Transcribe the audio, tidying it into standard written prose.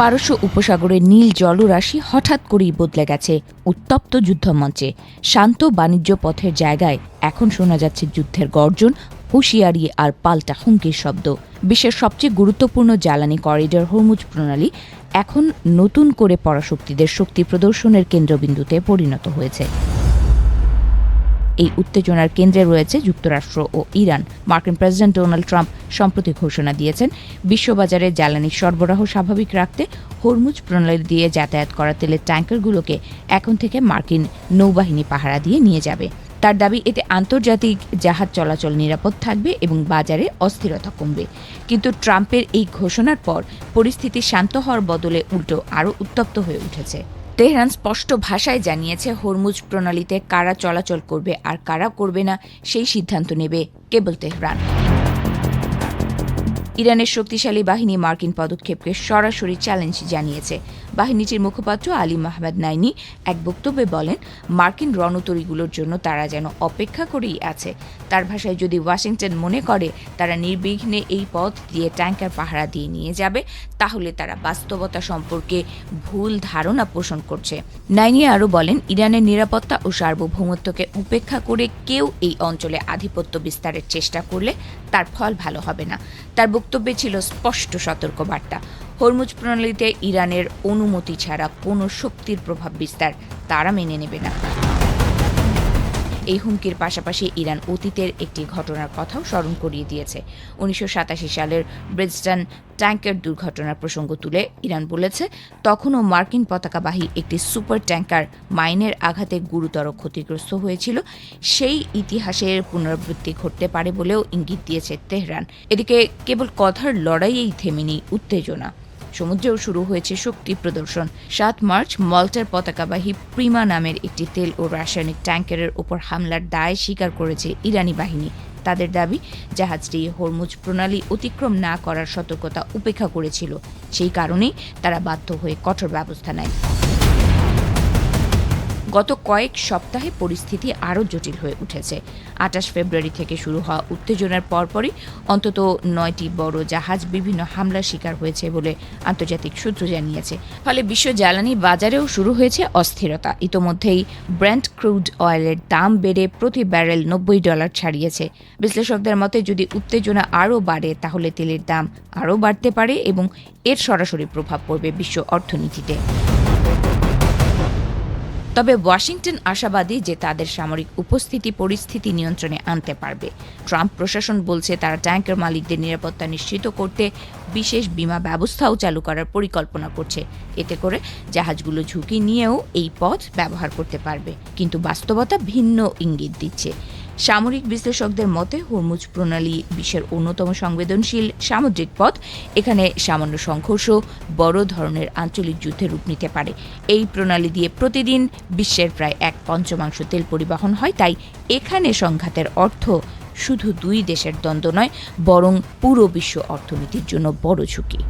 পারস্য উপসাগরের নীল জলরাশি হঠাৎ করেই বদলে গেছে উত্তপ্ত যুদ্ধমঞ্চে। শান্ত বাণিজ্য পথের জায়গায় এখন শোনা যাচ্ছে যুদ্ধের গর্জন, হুঁশিয়ারি আর পাল্টা হুমকির শব্দ। বিশ্বের সবচেয়ে গুরুত্বপূর্ণ জ্বালানি করিডর হরমুজ প্রণালী এখন নতুন করে পরাশক্তিদের শক্তি প্রদর্শনের কেন্দ্রবিন্দুতে পরিণত হয়েছে। এই উত্তেজনার কেন্দ্রে রয়েছে যুক্তরাষ্ট্র ও ইরান। মার্কিন প্রেসিডেন্ট ডোনাল্ড ট্রাম্প সম্প্রতি ঘোষণা দিয়েছেন, বিশ্ববাজারে জ্বালানি সরবরাহ স্বাভাবিক রাখতে হরমুজ প্রণালী দিয়ে যাতায়াত করা তেলের ট্যাঙ্কারগুলোকে এখন থেকে মার্কিন নৌবাহিনী পাহারা দিয়ে নিয়ে যাবে। তার দাবি, এতে আন্তর্জাতিক জাহাজ চলাচল নিরাপদ থাকবে এবং বাজারে অস্থিরতা কমবে। কিন্তু ট্রাম্পের এই ঘোষণার পর পরিস্থিতি শান্ত হওয়ার বদলে উল্টো আরও উত্তপ্ত হয়ে উঠেছে। তেহরান স্পষ্ট ভাষায় জানিয়েছে, হরমুজ প্রণালীতে কারা চলাচল করবে আর কারা করবে না সেই সিদ্ধান্ত নেবে কেবল তেহরান। ইরানের শক্তিশালী বাহিনী মার্কিন পদক্ষেপকে সরাসরি চ্যালেঞ্জ জানিয়েছে। বাহিনীটির মুখপাত্র আলী মাহমুদ নাইনি এক বক্তব্যে বলেন, মার্কিন রণতরীগুলোর জন্য তারা যেন অপেক্ষা করেই আছে। তার ভাষায়, যদি ওয়াশিংটন মনে করে তারা নির্বিঘ্নে এই পথ দিয়ে ট্যাঙ্কার পাহারা দিয়ে নিয়ে যাবে, তাহলে তারা বাস্তবতা সম্পর্কে ভুল ধারণা পোষণ করছে। নাইনি আরও বলেন, ইরানের নিরাপত্তা ও সার্বভৌমত্বকে উপেক্ষা করে কেউ এই অঞ্চলে আধিপত্য বিস্তারের চেষ্টা করলে তার ফল ভালো হবে না। তার বক্তব্যে ছিল স্পষ্ট সতর্কবার্তা, হরমুজ প্রণালীতে ইরানের অনুমতি ছাড়া কোনো শক্তির প্রভাব বিস্তার তারা মেনে নেবে না। এই হুমকির পাশাপাশি ইরান অতীতের একটি ঘটনার কথাও স্মরণ করিয়ে দিয়েছে। 1987 সালের ব্রিজটন ট্যাঙ্কার দুর্ঘটনার প্রসঙ্গ তুলে ইরান বলেছে, তখনও মার্কিন পতাকাবাহী একটি সুপার ট্যাঙ্কার মাইনের আঘাতে গুরুতর ক্ষতিগ্রস্ত হয়েছিল। সেই ইতিহাসের পুনরাবৃত্তি ঘটতে পারে বলেও ইঙ্গিত দিয়েছে তেহরান। এদিকে কেবল কথার লড়াইয়েই থেমেনি উত্তেজনা, সমুদ্রেও শুরু হয়েছে শক্তি প্রদর্শন। 7 মার্চ মল্টার পতাকাবাহী প্রিমা নামের একটি তেল ও রাসায়নিক ট্যাঙ্কারের ওপর হামলার দায় স্বীকার করেছে ইরানি বাহিনী। তাদের দাবি, জাহাজটি হরমুজ প্রণালী অতিক্রম না করার সতর্কতা উপেক্ষা করেছিল, সেই কারণেই তারা বাধ্য হয়ে কঠোর ব্যবস্থা নেয়। গত কয়েক সপ্তাহে পরিস্থিতি আরও জটিল হয়ে উঠেছে। 28 ফেব্রুয়ারি থেকে শুরু হওয়া উত্তেজনার পরপরই অন্তত 9টি বড় জাহাজ বিভিন্ন হামলার শিকার হয়েছে বলে আন্তর্জাতিক সূত্র জানিয়েছে। ফলে বিশ্ব জ্বালানি বাজারেও শুরু হয়েছে অস্থিরতা। ইতোমধ্যেই ব্রেন্ট ক্রুড অয়েলের দাম বেড়ে প্রতি ব্যারেল $90 ছাড়িয়েছে। বিশ্লেষকদের মতে, যদি উত্তেজনা আরও বাড়ে তাহলে তেলের দাম আরও বাড়তে পারে এবং এর সরাসরি প্রভাব পড়বে বিশ্ব অর্থনীতিতে। তবে ওয়াশিংটন আশাবাদী যে তাদের সামরিক উপস্থিতি পরিস্থিতি নিয়ন্ত্রণে আনতে পারবে। ট্রাম্প প্রশাসন বলছে, তারা ট্যাঙ্কার মালিকদের নিরাপত্তা নিশ্চিত করতে বিশেষ বীমা ব্যবস্থাও চালু করার পরিকল্পনা করছে। এতে করে জাহাজগুলো ঝুঁকি নিয়েও এই পথ ব্যবহার করতে পারবে। কিন্তু বাস্তবতা ভিন্ন ইঙ্গিত দিচ্ছে। সামরিক বিশ্লেষকদের মতে, হরমুজ প্রণালী বিশ্বের অন্যতম সংবেদনশীল সামুদ্রিক পথ। এখানে সামান্য সংঘর্ষ বড় ধরনের আঞ্চলিক যুদ্ধে রূপ নিতে পারে। এই প্রণালী দিয়ে প্রতিদিন বিশ্বের প্রায় 1/5 তেল পরিবহন হয়। তাই এখানে সংঘাতের অর্থ শুধু দুই দেশের দ্বন্দ্ব নয়, বরং পুরো বিশ্ব অর্থনীতির জন্য বড় ঝুঁকি।